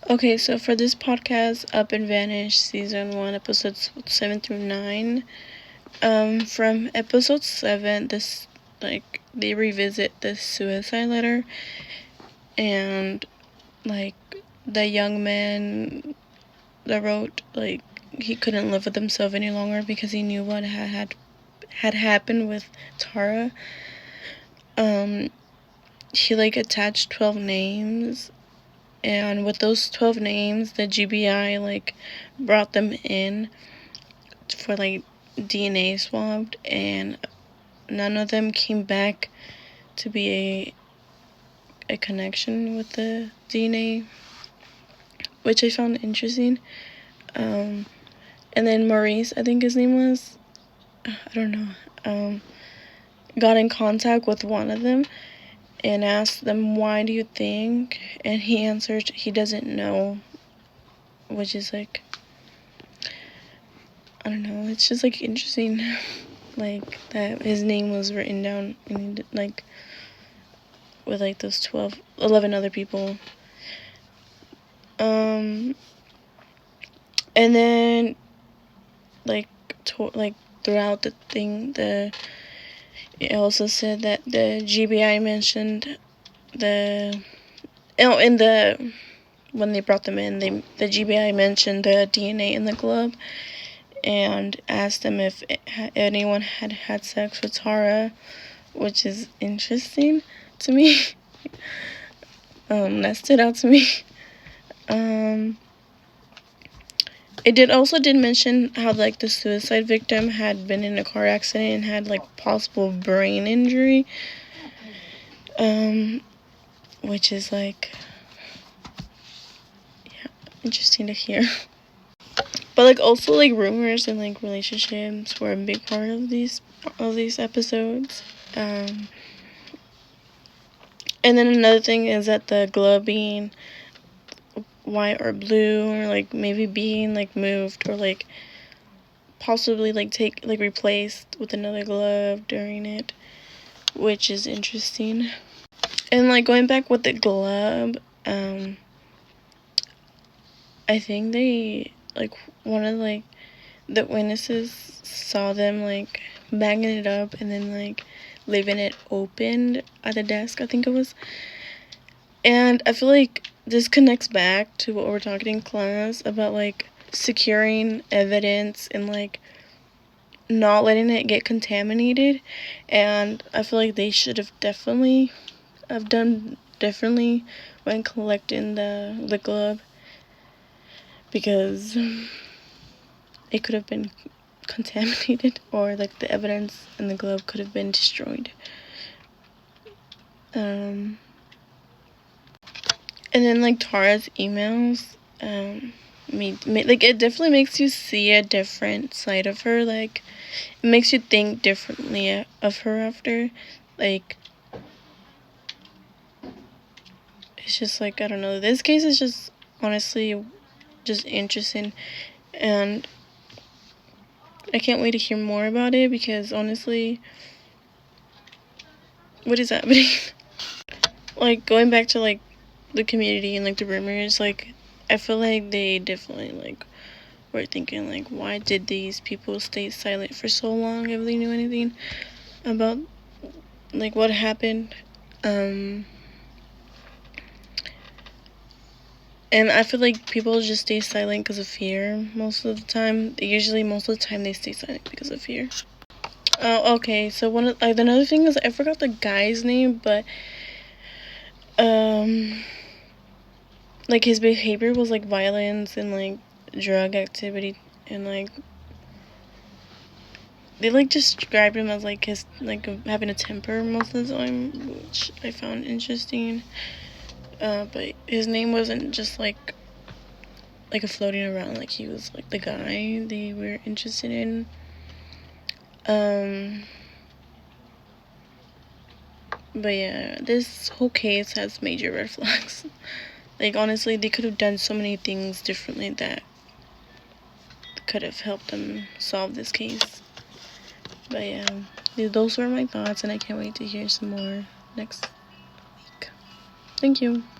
Okay, so for this podcast, Up and Vanish, Season 1, Episodes 7 through 9. From Episode 7, they revisit the suicide letter, and, the young man that wrote, he couldn't live with himself any longer because he knew what had happened with Tara. He, attached 12 names, and with those 12 names, the GBI, brought them in for, DNA swabbed, and none of them came back to be a connection with the DNA, which I found interesting. And then Maurice, I think his name was, I don't know, got in contact with one of them and asked them, why do you think? And he answered he doesn't know, which is I don't know, it's just interesting, that his name was written down and with those 11 other people. And then throughout the thing, it also said that the GBI mentioned when they brought them in, the GBI mentioned the DNA in the glove and asked them if anyone had had sex with Tara, which is interesting to me. That stood out to me. It did mention how the suicide victim had been in a car accident and had possible brain injury, which is interesting to hear. But also rumors and relationships were a big part of these episodes. And then another thing is that the glove being white or blue, or maybe being moved, or possibly replaced with another glove during it, which is interesting. And going back with the glove, I think they one of the witnesses saw them banging it up and then leaving it open at the desk, I think it was. And I feel this connects back to what we're talking in class about securing evidence and not letting it get contaminated. And I feel they should have definitely have done differently when collecting the glove, because it could have been contaminated, or the evidence in the glove could have been destroyed. And then Tara's emails, it definitely makes you see a different side of her. It makes you think differently of her after. It's just I don't know. This case is just honestly just interesting, and I can't wait to hear more about it, because honestly, what is happening? Going back to the community and the rumors, I feel they definitely were thinking why did these people stay silent for so long if they knew anything about what happened. And I feel people just stay silent because of fear most of the time. Most of the time they stay silent because of fear. Oh, okay. So another thing is, I forgot the guy's name, but his behavior was violence and drug activity, and they described him as his having a temper most of the time, which I found interesting. But his name wasn't just a floating around, he was the guy they were interested in. But yeah, this whole case has major red flags. Honestly, they could have done so many things differently that could have helped them solve this case. But yeah, those were my thoughts, and I can't wait to hear some more next week. Thank you.